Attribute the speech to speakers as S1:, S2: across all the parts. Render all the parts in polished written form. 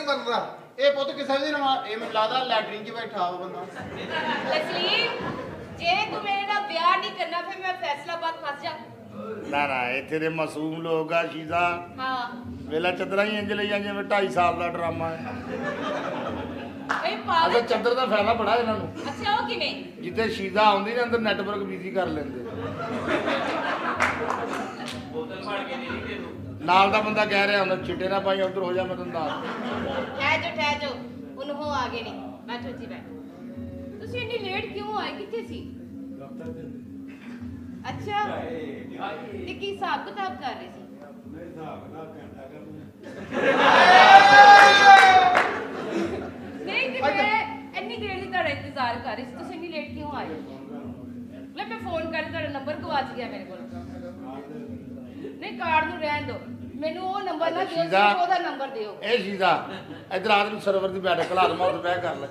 S1: नहीं मनता
S2: ਇਹ ਪੁੱਤ ਕਿਸੇ ਦੀ ਨਵਾ ਇਹ ਮੈਨੂੰ ਲੱਗਦਾ ਲੈਟਰਿੰਗ 'ਚ ਬੈਠਾ ਵਾ ਬੰਦਾ
S3: तस्लीम जे तू मेरे नाल ब्याह नहीं करना फिर मैं फैसलाबाद फंस जा
S4: ਨਾ ਇੱਥੇ ਦੇ ਮਾਸੂਮ ਲੋਕ ਆ ਸ਼ੀਜ਼ਾ
S3: हाँ
S4: ਵੇਲਾ ਚੱਦਰਾਂ ਹੀ ਇੰਜ ਲਈਆਂ ਜਿਵੇਂ 2.5 ਸਾਲ ਦਾ ਡਰਾਮਾ ਹੈ
S3: ए
S4: ਅਸਲ
S3: पागल
S4: ਚੱਦਰ ਦਾ ਫਾਇਦਾ ਬੜਾ ਇਹਨਾਂ ਨੂੰ
S3: अच्छा हो किवें
S4: ਜਿੱਥੇ ਸ਼ੀਜ਼ਾ ਆਉਂਦੀ ਨੇ ਅੰਦਰ ਨੈਟਵਰਕ ਬਿਜ਼ੀ ਕਰ ਲੈਂਦੇ ਨਾਲ ਦਾ ਬੰਦਾ ਕਹਿ ਰਿਹਾ ਹੁੰਦਾ ਚਿੱਟੇ ਨਾ ਪਾਈ ਉਧਰ ਹੋ ਜਾ ਮੈਂ ਤੈਨੂੰ ਦੱਸ
S3: ठहर जाओ उन हो आगे नहीं बैठो जी बैठो ਤੁਸੀਂ ਇੰਨੀ ਲੇਟ ਕਿਉਂ ਆਏ ਕਿੱਥੇ ਸੀ ਅੱਛਾ ਤੇ ਕੀ ਹਿਸਾਬ ਕਿਤਾਬ ਕਰ ਰਹੇ ਸੀ ਨਹੀਂ ਤੇ ਮੈਂ ਇੰਨੀ ਦੇਰ ਦੀ ਤੁਹਾਡਾ ਇੰਤਜ਼ਾਰ ਕਰ ਰਹੀ ਸੀ ਤੁਸੀਂ ਇੰਨੀ ਲੇਟ ਕਿਉਂ ਆਏ ਲੈ ਮੈਂ ਫੋਨ ਕਰ ਤੁਹਾਡਾ ਨੰਬਰ ਗਵਾਚ ਗਿਆ ਮੇਰੇ ਕੋਲ ਨਹੀਂ ਕਾਰਡ ਨੂੰ ਰਹਿਣ ਦਿਓ ਮੈਨੂੰ ਉਹ ਨੰਬਰ ਨਾ ਦਿਓ
S4: ਸ਼ੀਜ਼ਾ,
S3: ਉਹਦਾ ਨੰਬਰ ਦਿਓ
S4: ਇਹ ਸ਼ੀਜ਼ਾ ਇਧਰ ਆ ਤੈਨੂੰ ਸਰਵਰ ਦੀ ਬੈਠਕ ਖਲਾ ਦਵਾਂ ਤੇ ਬਹਿ ਕਰ ਲੈ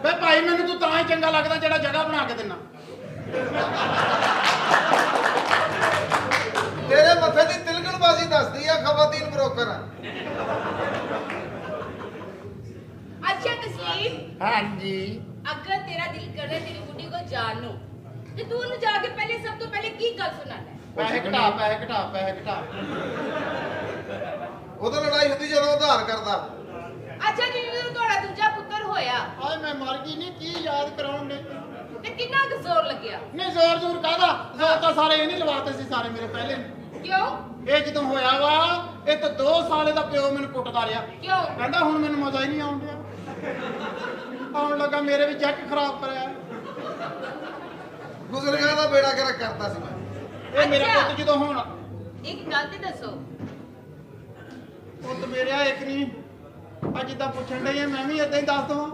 S2: ਵੇ ਭਾਈ ਮੈਨੂੰ ਤੂੰ ਤਾਂ ਹੀ ਚੰਗਾ ਲੱਗਦਾ ਜਿਹੜਾ ਜਗ੍ਹਾ ਬਣਾ ਕੇ ਦਿੰਨਾ
S1: तेरे मथे की तिलकणबाजी दसदी है खवातीन ब्रोकर
S3: अच्छा तस्लीम
S4: ਹਾਂਜੀ
S3: अगर तेरा दिल करे तेरी बुढ़ी को जान लो तो तू उन्हें जाके पहले सब तो पहले की गल सुनाना है
S2: ਪੈਸੇ ਘਟਾ
S1: उदों लड़ाई होती जदों उधार करदा
S3: अच्छा जी थोड़ा दूजा पुत्र होया
S2: ਹਾਏ ਮੈਂ ਮਰ ਗਈ ਨਹੀਂ ਕੀ ਯਾਦ ਕਰਾਉਣ ਨੇ
S3: ते कितना क जोर लग गया
S2: ਨਹੀਂ ਜ਼ੋਰ ਜ਼ੋਰ ਕਾਹਦਾ ਜ਼ੋਰ ਤਾਂ ਸਾਰੇ ਇਹ ਨਹੀਂ ਲਵਾਤੇ ਸੀ ਸਾਰੇ ਮੇਰੇ ਪਹਿਲੇ
S3: क्यों
S2: ਇਹ ਜਦੋਂ ਹੋਇਆ ਵਾ ਇਹ ਤਾਂ 2 ਸਾਲੇ ਦਾ ਪਿਓ ਮੈਨੂੰ ਕੁੱਟਦਾ ਰਿਹਾ
S3: क्यों
S2: ਕਹਿੰਦਾ ਹੁਣ ਮੈਨੂੰ ਮਜ਼ਾ ਹੀ ਨਹੀਂ ਆਉਣ ਡਿਆ ਆਉਣ ਲੱਗਾ ਮੇਰੇ ਵੀ ਚੈੱਕ ਖਰਾਬ ਕਰਿਆ
S1: गुजरिया का बेड़ा कर करता सी मैं
S2: ਇਹ ਮੇਰਾ
S3: ਅੱਛਾ।
S2: ਪੁੱਤ ਜਦੋਂ ਹੁਣ
S3: एक गल ते दसो
S2: ਪੁੱਤ ਮੇਰਿਆ ਇੱਕ ਨਹੀਂ ਅੱਜ ਤਾਂ ਪੁੱਛਣ ਡਈ ਆ ਮੈਂ ਵੀ ਇਦਾਂ ਹੀ ਦੱਸ ਦਵਾਂ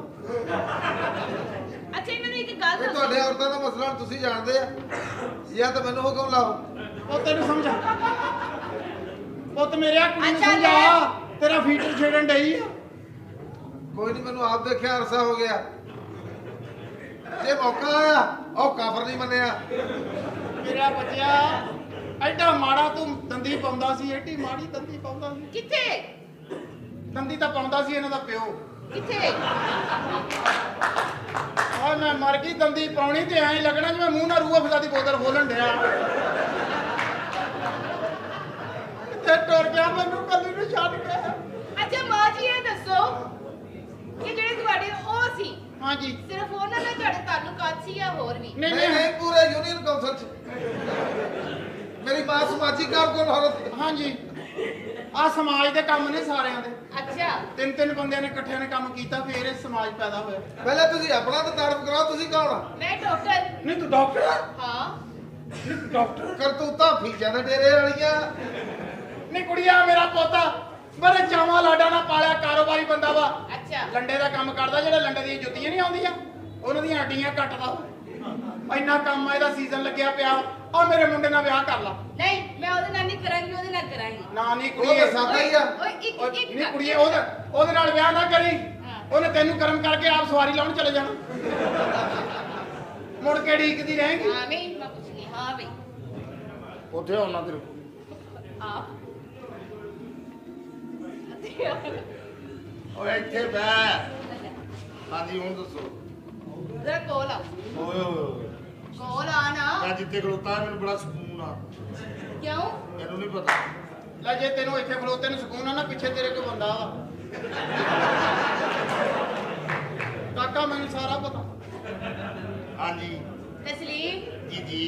S3: अच्छा मैंने एक गल
S1: ये
S3: दसो
S1: ਤੁਹਾਡੇ ਔਰਤਾਂ ਦਾ ਮਸਲਾ ਹੁਣ ਤੁਸੀਂ ਜਾਣਦੇ ਆ ਜਾਂ ਤਾਂ ਮੈਨੂੰ ਹੁਕਮ ਲਾਓ
S2: ਉਹ ਤੈਨੂੰ ਸਮਝਾ ਪੁੱਤ ਮੇਰਿਆ ਕੁੜੀ ਨੂੰ
S3: ਅੱਛਾ ਲੈ।
S2: ਸਮਝਾ ਤੇਰਾ ਫੀਟਰ ਛੇੜਨ ਡਈ ਆ
S1: ਕੋਈ ਨਹੀਂ ਮੈਨੂੰ ਆਪ ਦੇਖਿਆ ਅਰਸਾ ਹੋ ਗਿਆ ਜੇ ਮੌਕਾ ਆਇਆ ਉਹ ਕਾਫਰ ਨਹੀਂ ਮੰਨਿਆ
S2: ਮੇਰਾ ਬੱਚਿਆ ਐਡਾ ਮਾੜਾ ਤੂੰ ਦੰਦੀ ਪਾਉਂਦਾ ਸੀ ਐਡੀ ਮਾੜੀ ਦੰਦੀ ਪਾਉਂਦਾ ਸੀ
S3: किथे
S2: ਦੰਦੀ ਤਾਂ ਪਾਉਂਦਾ ਸੀ ਇਹਨਾਂ ਦਾ ਪਿਓ
S3: किथे
S2: ਆ ਮੈਂ ਮਰ ਗਈ ਦੰਦੀ ਪਾਉਣੀ ਤੇ ਐਂ ਲੱਗਣਾ ਜਿਵੇਂ ਮੂੰਹ ਨਾਲ ਰੂਹ ਅਫਜ਼ਾ ਦੀ ਬੋਤਲ ਖੋਲਣ ਡਿਆ ਤੇ ਟੁਰ ਗਿਆ ਮੈਨੂੰ ਕੱਲੀ ਨੂੰ ਛੱਡ ਕੇ
S3: अच्छा मां जी ये दसो कि जेडे ਤੁਹਾਡੇ ਉਹ ਸੀ
S2: ਹਾਂਜੀ
S3: ਸਿਰਫ ਉਹਨਾਂ ਨਾਲ ਤੁਹਾਡੇ ਤਾਲੁਕਾਤ ਸੀ ਜਾਂ ਹੋਰ ਵੀ
S2: ਨਹੀਂ
S1: ਨਹੀਂ
S2: ਨਹੀਂ
S1: ਨਹੀਂ ਪੂਰੇ ਯੂਨੀਅਨ ਕਾਉਂਸਲ ਚ ਮੇਰੀ ਮਾਂ ਸਮਾਜੀ ਕਾਰਕੁਨ ਔਰਤ
S2: ਹਾਂਜੀ ਆ ਸਮਾਜ ਦੇ ਕੰਮ ਨੇ ਸਾਰਿਆਂ ਦੇ
S3: अच्छा
S2: ਤਿੰਨ ਬੰਦਿਆਂ ਨੇ ਇਕੱਠਿਆਂ ਨੇ ਕੰਮ ਕੀਤਾ ਫੇਰ ਇਹ ਸਮਾਜ ਪੈਦਾ ਹੋਇਆ
S1: ਪਹਿਲਾਂ ਤੁਸੀਂ ਆਪਣਾ ਤਾਂ ਤਾਰਫ ਕਰਾਓ ਤੁਸੀਂ ਕੌਣ ਆ
S3: मैं डॉक्टर
S2: ਨਹੀਂ ਤੂੰ ਡਾਕਟਰ ਆ
S3: हाँ
S2: ਨਹੀਂ ਤੂੰ ਡਾਕਟਰ
S1: ਕਰਤੂਤਾਂ ਫੀਜਾਂ ਦੇ ਡੇਰੇ ਵਾਲੀਆਂ
S2: ਨਹੀਂ ਕੁੜੀਆ ਮੇਰਾ ਪੋਤਾ ਬੜੇ ਚਾਵਾਂ ਲਾਡਾ ਨਾਲ ਪਾਲਿਆ ਕਾਰੋਬਾਰੀ ਬੰਦਾ ਵਾ
S3: अच्छा
S2: ਲੰਡੇ ਦਾ ਕੰਮ ਕਰਦਾ ਜਿਹੜੇ ਲੰਡੇ ਦੀਆਂ ਜੁੱਤੀਆਂ ਨਹੀਂ ਆਉਂਦੀਆਂ ਉਹਨਾਂ ਦੀਆਂ ਹੱਡੀਆਂ ਕੱਟਦਾ ਇੰਨਾ ਕੰਮ ਆ ਇਹਦਾ ਸੀਜ਼ਨ ਲੱਗਿਆ ਪਿਆ ਆ ਮੇਰੇ ਮੁੰਡੇ ਨਾਲ ਵਿਆਹ ਕਰ ਲਾ
S3: नहीं मैं ਉਹਦੇ ਨਾਲ ਨਹੀਂ ਕਰਾਂਗੀ ਉਹਦੇ ਨਾਲ ਕਰਾਂਗੀ
S2: ਨਾ ਨਹੀਂ
S1: ਉਹ ਤਾਂ
S2: ਕੁੜੀਏ
S1: ਸਾਦਾ ਹੀ ਆ
S3: ਓਏ ਇੱਕ
S2: ਉਹ
S3: ਇੱਕ
S2: ਨਹੀਂ ਕੁੜੀਏ ਉਹਦੇ ਨਾਲ ਵਿਆਹ ਨਾ ਕਰੀ
S3: ਹਾਂ।
S2: ਉਹਨੇ ਤੈਨੂੰ ਕਰਮ ਕਰਕੇ ਆਪ ਸਵਾਰੀ ਲਾਉਣ ਚਲੇ ਜਾਣਾ ਮੁੜ ਕੇ ਢੀਕਦੀ ਰਹੇਗੀ
S3: हाँ नहीं मैं कुछ नहीं हाँ भाई
S4: ਉੱਥੇ ਆਉਣਾ ਤੇਰੇ
S3: आप
S4: ਓਏ ਇੱਥੇ ਬਹਿ ਹਾਂਜੀ ਹੁਣ ਦੱਸੋ
S3: जरा कॉल आओ
S4: ਓਏ ਓਏ
S3: कॉल आना
S4: ਮੈਂ ਜਿੱਥੇ ਖਲੋਤਾ ਮੈਨੂੰ ਬੜਾ ਸਕੂਨ ਆ
S3: क्यों
S4: ਮੈਨੂੰ ਨਹੀਂ ਪਤਾ
S2: ਲੈ ਜੇ ਤੈਨੂੰ ਇੱਥੇ ਖਲੋਤੇ ਨੂੰ ਸਕੂਨ ਆ ਨਾ ਪਿੱਛੇ ਤੇਰੇ ਕੋਈ ਬੰਦਾ ਵਾ ਕਾਕਾ ਮੈਨੂੰ ਸਾਰਾ ਪਤਾ
S4: ਹਾਂਜੀ
S3: तस्लीम
S4: ਜੀ ਜੀ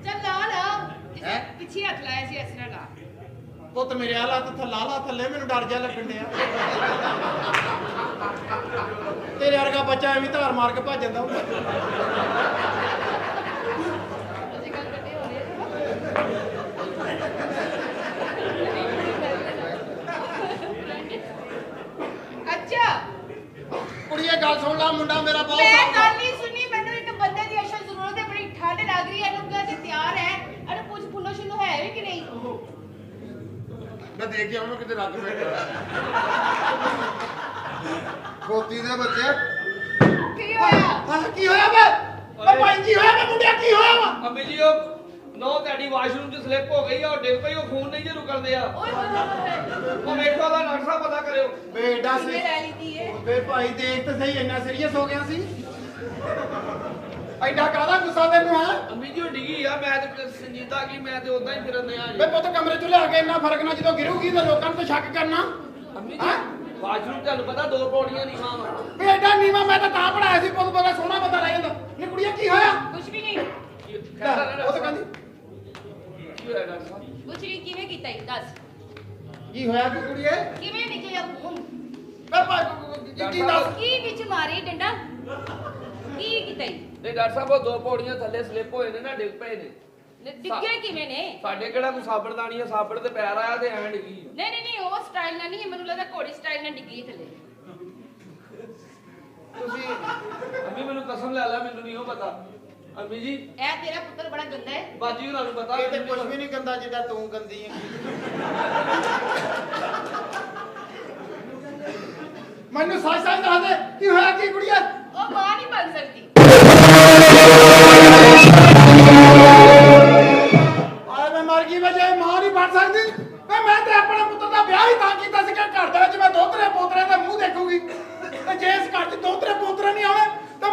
S3: चल ला ला
S4: हैं?
S3: पीछे हाथ लाया सी ऐसे ना ला
S2: ਪੁੱਤ ਮੇਰੇ ਹਾਲਾ ਤੇ ਥੱਲਾ ਲਾ ਥੱਲੇ ਮੈਨੂੰ ਡਰ ਜਾ ਲੱਗਣ ਡਿਆ ਤੇਰੇ ਵਰਗਾ ਬੱਚਾ ਐਵੇਂ ਧਾਰ ਮਾਰ ਕੇ ਭੱਜ ਜਾਂਦਾ ਹੁੰਦਾ
S3: ਅੱਜ ਕੱਲ ਕੱਟੇ ਹੋ ਰਹੇ अच्छा
S2: ਕੁੜੀਏ ਗੱਲ ਸੁਣ ਲਾ ਮੁੰਡਾ ਮੇਰਾ ਬਹੁਤ
S3: मैं
S2: ਸਾਫ਼
S3: गल नहीं सुनी मैंू एक बंदे की असल जरूरत है बड़ी ठंड लग रही है लुगा ते तैयार है अरे कुछ फुल्लो शुल्लो है भी कि नहीं
S4: ਮੈਂ ਦੇਖ ਕੇ ਆਉਣਾ ਕਿਤੇ ਰੱਖ ਬੈਠਾ
S1: ਖੋਤੀ ਦੇ ਬੱਚੇ
S3: की होया
S2: ਹਾਂ ਕੀ ਹੋਇਆ ਵੇ ਓ ਭਾਈ ਕੀ ਹੋਇਆ ਵੇ ਮੁੰਡਿਆ ਕੀ ਹੋਇਆ ਵਾ
S5: ਅੰਮੀ ਜੀ ਉਹ ਨੋ ਤੁਹਾਡੀ ਵਾਸ਼ਰੂਮ 'ਚ ਸਲਿੱਪ ਹੋ ਗਈ ਆ ਉਹ ਡਿੱਗ ਪਈ ਉਹ ਖੂਨ ਨਹੀਂ ਜੇ ਰੁਕਣਦੇ ਆ
S3: ओए होए होए
S5: ਉਹ ਵੇਖੋ ਦਾ ਡਾਕਟਰ ਸਾਹਿਬ ਪਤਾ ਕਰਿਓ
S2: ਬੇਟਾ
S3: ਕਿਵੇਂ ਲੈ ਲਈਦੀ ਏ
S2: ਵੇ ਭਾਈ ਦੇਖ ਤਾਂ ਸਹੀ ਇੰਨਾ ਸੀਰੀਅਸ ਹੋ ਗਿਆ ਸੀ ਐਡਾ ਕਾਹਦਾ ਗੁੱਸਾ ਤੈਨੂੰ ਹੈ
S5: ਅੰਮੀ ਜੀ ਉਹ ਡਿੱਗੀ ਆ ਮੈਂ ਤੇ ਸੰਜੀਦਾ ਕੀ ਮੈਂ ਤੇ ਉਦਾਂ ਹੀ ਫਿਰਨ ਦਿਆ
S2: ਵੇ ਪੁੱਤ ਕਮਰੇ 'ਚ ਲਿਆ ਕੇ ਇੰਨਾ ਫਰਕ ਨਾ ਜਦੋਂ ਗਿਰੂਗੀ ਤਾਂ ਲੋਕਾਂ ਨੂੰ ਤਾਂ ਸ਼ੱਕ ਕਰਨਾ
S5: ਅੰਮੀ ਜੀ ਵਾਸ਼ਰੂਮ ਤੁਹਾਨੂੰ ਪਤਾ 2 ਪੌੜੀਆਂ ਨਹੀਂ ਮਾਂ
S2: ਵੇ ਐਡਾ ਨੀਵਾ ਮੈਂ ਤਾਂ ਪੜਾਇਆ ਸੀ ਪੁੱਤ ਬੜਾ ਸੋਹਣਾ ਬੰਦਾ ਰਹਿ ਜਾਂਦਾ ਇਹ ਕੁੜੀਆ ਕੀ ਹੋਇਆ
S3: ਕੁਝ ਵੀ ਨਹੀਂ
S2: ਉਹ ਤਾਂ ਕਹਿੰਦੀ
S5: ਕੀ ਹੋਇਆ ਡਾਕਟਰ ਸਾਹਿਬ
S3: ਕੁਝ ਨਹੀਂ ਕਿਵੇਂ ਕੀਤਾ ਈ ਦੱਸ
S2: ਕੀ ਹੋਇਆ ਕਿ ਕੁੜੀਏ
S3: ਕਿਵੇਂ ਨਿਕਲਿਆ ਖੂਨ
S2: ਵੇ ਭਾਈ ਕੀ ਦੱਸ
S3: ਕੀ ਵਿੱਚ ਮਾਰੀ ਡੰਡਾ ਕੀ ਕੀਤਾ ਈ
S5: ਨਹੀਂ ਡਾਕਟਰ ਸਾਹਿਬ ਉਹ 2 ਪੌੜੀਆਂ ਥੱਲੇ ਸਲਿੱਪ ਹੋਏ ਨੇ ਨਾ ਡਿੱਗ ਪਏ ਨੇ
S3: ਡਿੱਗੇ ਕਿਵੇਂ ਨੇ
S5: ਸਾਡੇ ਕਿਹੜਾ ਕੋਈ ਸਾਬੜਦਾਨੀ ਆ ਸਾਬੜ ਤੇ ਪੈਰ ਆਇਆ ਤੇ ਐਂ ਡਿੱਗੀ
S3: ਨਹੀਂ ਉਹ ਸਟਾਈਲ ਨਾਲ ਨਹੀਂ ਮੈਨੂੰ ਲੱਗਦਾ ਘੋੜੀ ਸਟਾਈਲ ਨਾਲ ਡਿੱਗੀ ਥੱਲੇ
S5: ਤੁਸੀਂ ਅੰਮੀ ਮੈਨੂੰ ਕਸਮ ਲੈ ਲੈ ਮੈਨੂੰ ਨਹੀਂ ਉਹ ਪਤਾ ਅੰਮੀ ਜੀ
S3: ਇਹ ਤੇਰਾ ਪੁੱਤਰ ਬੜਾ ਗੰਦਾ ਹੈ
S5: ਬਾਜੀ ਉਹਨਾਂ ਨੂੰ ਪਤਾ
S2: ਇਹ ਤੇ ਕੁਝ ਵੀ ਨਹੀਂ ਗੰਦਾ ਜਿੱਦਾਂ ਤੂੰ ਗੰਦੀ ਹੈ ਮੈਨੂੰ ਸੱਚ ਦੱਸ ਦੇ ਕੀ ਹੋਇਆ ਕੀ ਕੁੜੀਆ
S3: ਉਹ ਮਾਂ ਨਹੀਂ ਬਣ ਸਕਦੀ
S2: ਆਏ ਮੈਂ ਮਰ ਗਈ ਵਜੇ ਮਾਂ ਨਹੀਂ ਬਣ ਸਕਦੀ ਵੇ ਮੈਂ ਤੇ ਆਪਣੇ ਪੁੱਤਰ ਦਾ ਵਿਆਹ ਹੀ ਤਾਂ ਕੀਤਾ ਸੀ ਕਿ ਘਰ ਦੇ ਵਿੱਚ ਮੈਂ ਦੋਤਰੇ ਪੋਤਰੇ ਦਾ ਮੂੰਹ ਦੇਖੂਗੀ ਤੇ ਜੇ ਇਸ ਘਰ 'ਚ ਦੋਤਰੇ ਪੋਤਰੇ ਨਹੀਂ ਆਵੇ ਤਾਂ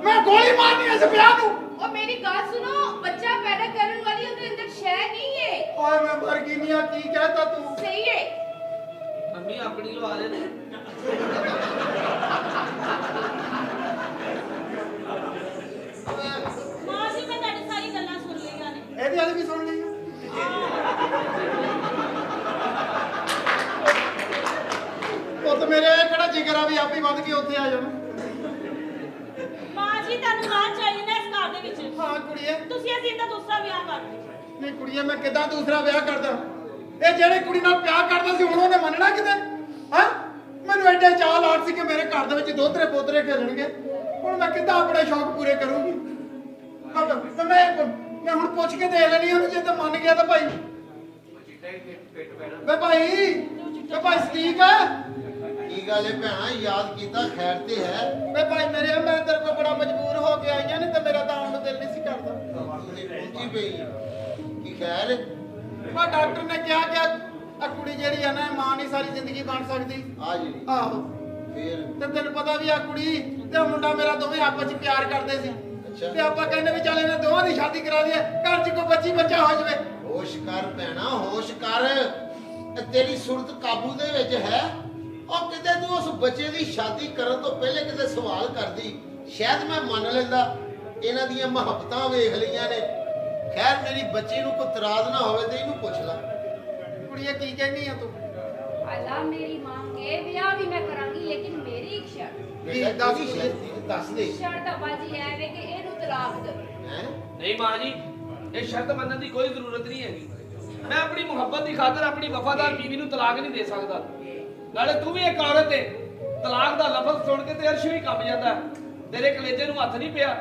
S2: ਮੈਂ ਗੋਲੀ ਮਾਰਨੀ ਇਸ ਵਿਆਹ ਨੂੰ
S3: ਉਹ ਮੇਰੀ ਗੱਲ ਸੁਣੋ ਬੱਚਾ ਪੈਦਾ ਕਰਨ ਵਾਲੀ ਉਹਦੇ ਅੰਦਰ ਸ਼ੈ ਨਹੀਂ ਹੈ
S2: ਓਏ ਮੈਂ ਮਰ ਗਈ ਨਹੀਂ ਆ ਕੀ ਕਹਿਤਾ ਤੂੰ
S3: ਸਹੀ ਹੈ
S5: ਅੰਮੀ ਆਪਣੀ ਲਵਾ ਲੈ ਨੇ
S6: ਮਾਂ ਜੀ ਮੈਂ ਤੁਹਾਡੀ ਸਾਰੀ ਗੱਲਾਂ ਸੁਣ ਲਈਆਂ ਨੇ
S2: ਇਹਦੀ ਵਾਲੀ ਵੀ ਸੁਣ ਲਈ ਪੁੱਤ ਮੇਰੇ ਇਹ ਕਿਹੜਾ ਜਿਗਰ ਆ ਵੀ ਆਪੇ ਵੱਧ ਕੇ ਉੱਥੇ ਆ ਜਾਣਾ
S6: ਮਾਂ ਜੀ ਤੁਹਾਨੂੰ ਮਾਂ ਚਾਹੀਦੀ ਨਾ ਇਸ ਘਰ ਦੇ ਵਿੱਚ
S2: ਹਾਂ ਕੁੜੀਏ
S6: ਤੁਸੀਂ ਅਸੀਂ ਦਾ ਦੂਸਰਾ ਵਿਆਹ ਕਰ ਦਿਓ
S2: ਨਹੀਂ ਕੁੜੀਏ ਮੈਂ ਕਿੱਦਾਂ ਦੂਸਰਾ ਵਿਆਹ ਕਰਦਾ ਇਹ ਜਿਹੜੀ ਕੁੜੀ ਨਾਲ ਪਿਆਰ ਕਰਦਾ ਸੀ ਹੁਣ ਉਹਨੇ ਮੰਨਣਾ ਕਿਤੇ ਹਾਂ ਮੈਨੂੰ ਐਡੇ ਚਾਹ ਲਾਟ ਸੀ ਕਿ ਮੇਰੇ ਘਰ ਦੇ ਵਿੱਚ ਦੋਤਰੇ ਪੋਤਰੇ ਖੇਲਣਗੇ ਹੁਣ ਮੈਂ ਕਿੱਦਾਂ ਆਪਣੇ ਸ਼ੌਕ ਪੂਰੇ ਕਰੂੰਗੀ ਮੈਂ ਹੁਣ ਪੁੱਛ ਕੇ ਦੇਖ ਲੈਣੀ ਉਹਨੂੰ ਜੇ ਤਾਂ ਮੰਨ ਗਿਆ ਤਾਂ ਭਾਈ ਵੇ ਭਾਈ ਸਦੀਕ
S7: ਕੀ ਗੱਲ ਹੈ ਭੈਣਾ ਯਾਦ ਕੀਤਾ ਖੈਰ ਤੇ ਹੈ
S2: ਵੇ ਭਾਈ ਮੇਰੇ ਮੈਂ ਤੇਰੇ ਕੋਲ ਬੜਾ ਮਜਬੂਰ ਹੋ ਕੇ ਆਈਆਂ ਨਹੀਂ ਤੇ ਮੇਰਾ ਤਾਂ ਆਉਣ ਨੂੰ ਦਿਲ ਨਹੀਂ ਸੀ ਕਰਦਾ
S7: ਤੁਸੀਂ ਪਹੁੰਚੀ ਪਈ ਕੀ ਖੈਰ
S2: ਮੈਂ ਡਾਕਟਰ ਨੇ ਕਿਹਾ ਕਿ ਆ ਕੁੜੀ ਜਿਹੜੀ ਆ ਨਾ ਮਾਂ ਨਹੀਂ ਸਾਰੀ ਜ਼ਿੰਦਗੀ ਬਣ ਸਕਦੀ
S7: ਆ ਜੀ
S2: ਆਹੋ
S7: ਫੇਰ
S2: ਤੇ ਤੈਨੂੰ ਪਤਾ ਵੀ ਆ ਕੁੜੀ ਤੇ ਉਹ ਮੁੰਡਾ ਮੇਰਾ ਦੋਵੇਂ ਆਪਸ ਵਿੱਚ ਪਿਆਰ ਕਰਦੇ ਸੀ
S7: ਅੱਛਾ।
S2: ਤੇ ਆਪਾਂ ਕਹਿੰਦੇ ਵੀ ਚੱਲ ਇਹਨਾਂ ਦੋਵਾਂ ਦੀ ਸ਼ਾਦੀ ਕਰਾ ਦਈਏ ਘਰ 'ਚ ਕੋਈ ਬੱਚਾ ਹੋ ਜਾਵੇ
S7: ਹੋਸ਼ ਕਰ ਭੈਣਾ ਹੋਸ਼ ਕਰ ਤੇਰੀ ਸੁਰਤ ਕਾਬੂ ਦੇ ਵਿੱਚ ਹੈ ਉਹ ਕਿਤੇ ਤੂੰ ਉਸ ਬੱਚੇ ਦੀ ਸ਼ਾਦੀ ਕਰਨ ਤੋਂ ਪਹਿਲੇ ਕਿਤੇ ਸਵਾਲ ਕਰਦੀ ਸ਼ਾਇਦ ਮੈਂ ਮੰਨ ਲੈਂਦਾ ਇਹਨਾਂ ਦੀਆਂ ਮੁਹੱਬਤਾਂ ਵੇਖ ਲਈਆਂ ਨੇ ਖੈਰ ਮੇਰੀ ਬੱਚੀ ਨੂੰ ਕੋਈ ਇਤਰਾਜ਼ ਨਾ ਹੋਵੇ ਤੇ ਇਹਨੂੰ ਪੁੱਛ ਲੈ
S2: ਕੁੜੀਏ ਕੀ ਕਹਿੰਦੀ ਆ ਤੂੰ
S3: ਅੱਲਾ ਮੇਰੀ ਮਾਂ ਇਹ ਵਿਆਹ ਵੀ ਮੈਂ ਕਰਾਂਗੀ ਲੇਕਿਨ ਮੇਰੀ ਇੱਕ ਸ਼ਰਤ
S7: ਦੱਸ ਦੇ
S3: ਸ਼ਰਤ ਆ ਬਾਜੀ ਐ ਵੇ ਕਿ ਇਹਨੂੰ ਤਲਾਕ ਦੇ
S7: ਹੈ
S5: ਨਹੀਂ ਮਾਂ ਜੀ ਇਹ ਸ਼ਰਤ ਮੰਨਣ ਦੀ ਕੋਈ ਜ਼ਰੂਰਤ ਨਹੀਂ ਹੈਗੀ ਮੈਂ ਆਪਣੀ ਮੁਹੱਬਤ ਦੀ ਖਾਤਰ ਆਪਣੀ ਵਫਾਦਾਰ ਬੀਵੀ ਨੂੰ ਤਲਾਕ ਨਹੀਂ ਦੇ ਸਕਦਾ ਨਾਲੇ ਤੂੰ ਵੀ ਇੱਕ ਔਰਤ ਹੈ ਤਲਾਕ ਦਾ ਲਫ਼ਜ਼ ਸੁਣ ਕੇ ਤੇ ਅਰਸ਼ ਵੀ ਕੰਬ ਜਾਂਦਾ ਤੇਰੇ ਕਲੇਜੇ ਨੂੰ ਹੱਥ ਨਹੀਂ ਪਿਆ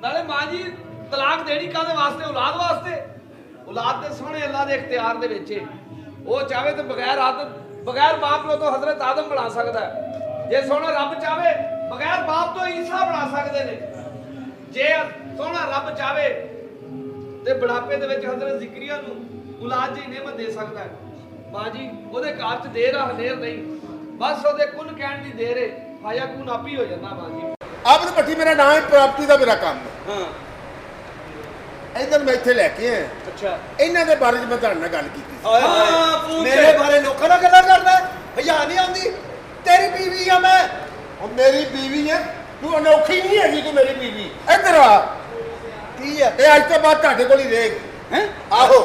S5: ਨਾਲੇ ਮਾਂ ਜੀ ਤਲਾਕ ਦੇਣੀ ਕਾਹਦੇ ਵਾਸਤੇ ਔਲਾਦ ਵਾਸਤੇ ਔਲਾਦ ਤੇ ਸੋਹਣੇ ਅੱਲਾ ਦੇ ਇਖਤਿਆਰ ਦੇ ਵਿੱਚ ਹੈ ਉਹ ਚਾਹੇ ਤੇ ਬਗੈਰ ਬਾਪ ਪਿਓ ਤੋਂ ਹਜ਼ਰਤ ਆਦਮ ਬਣਾ ਸਕਦਾ ਹੈ ਜੇ ਸੋਹਣਾ ਰੱਬ ਚਾਹੇ ਬਗੈਰ ਬਾਪ ਤੋਂ ਈਸਾ ਬਣਾ ਸਕਦੇ ਨੇ ਜੇ ਸੋਹਣਾ ਰੱਬ ਚਾਹੇ ਤੇ ਬੁਢਾਪੇ ਦੇ ਵਿੱਚ ਹਜ਼ਰਤ ਜ਼ਿਕਰੀਆ ਨੂੰ ਔਲਾਦ ਦੀ ਨਿਮਤ ਦੇ ਸਕਦਾ ਹੈ ਮਾਂ ਜੀ ਉਹਦੇ ਘਰ 'ਚ ਦੇਰ ਆ ਹਨੇਰ ਨਹੀਂ ਬਸ ਉਹਦੇ ਕੁਨ ਕਹਿਣ ਦੀ ਦੇਰ ਹੈ ਹਾਇਆ ਕੁਨ ਆਪੀ ਹੋ ਜਾਂਦਾ ਮਾਂ ਜੀ
S8: ਆਪਨ ਭੱਟੀ ਮੇਰਾ ਨਾਮ ਹੈ ਪ੍ਰਾਪਤੀ ਦਾ ਮੇਰਾ ਕੰਮ ਹੈ
S5: ਹਾਂ
S8: ਇਧਰ ਮੈਂ ਇੱਥੇ ਲੈ ਕੇ ਆਇਆ
S5: ਅੱਛਾ
S8: ਇਹਨਾਂ ਦੇ ਬਾਰੇ 'ਚ ਮੈਂ ਤੁਹਾਡੇ ਨਾਲ ਗੱਲ ਕੀਤੀ ਸੀ।
S1: ਹਾਂ ਮੇਰੇ ਬਾਰੇ ਲੋਕਾਂ ਨਾਲ ਗੱਲਾਂ ਕਰਦਾ ਹਯਾ ਨਹੀਂ ਆਉਂਦੀ ਤੇਰੀ ਬੀਵੀ ਆ ਮੈਂ
S8: ਉਹ ਮੇਰੀ ਬੀਵੀ ਹੈ ਤੂੰ ਅਨੋਖੀ ਨਹੀਂ ਹੈਗੀ ਤੂੰ ਮੇਰੀ ਬੀਵੀ ਇੱਧਰ ਆ
S1: ਕੀ ਹੈ
S8: ਇਹ ਅੱਜ ਤੋਂ ਬਾਅਦ ਤੁਹਾਡੇ ਕੋਲ ਹੀ ਰਹੇਗੀ
S1: ਹੈ
S8: ਆਹੋ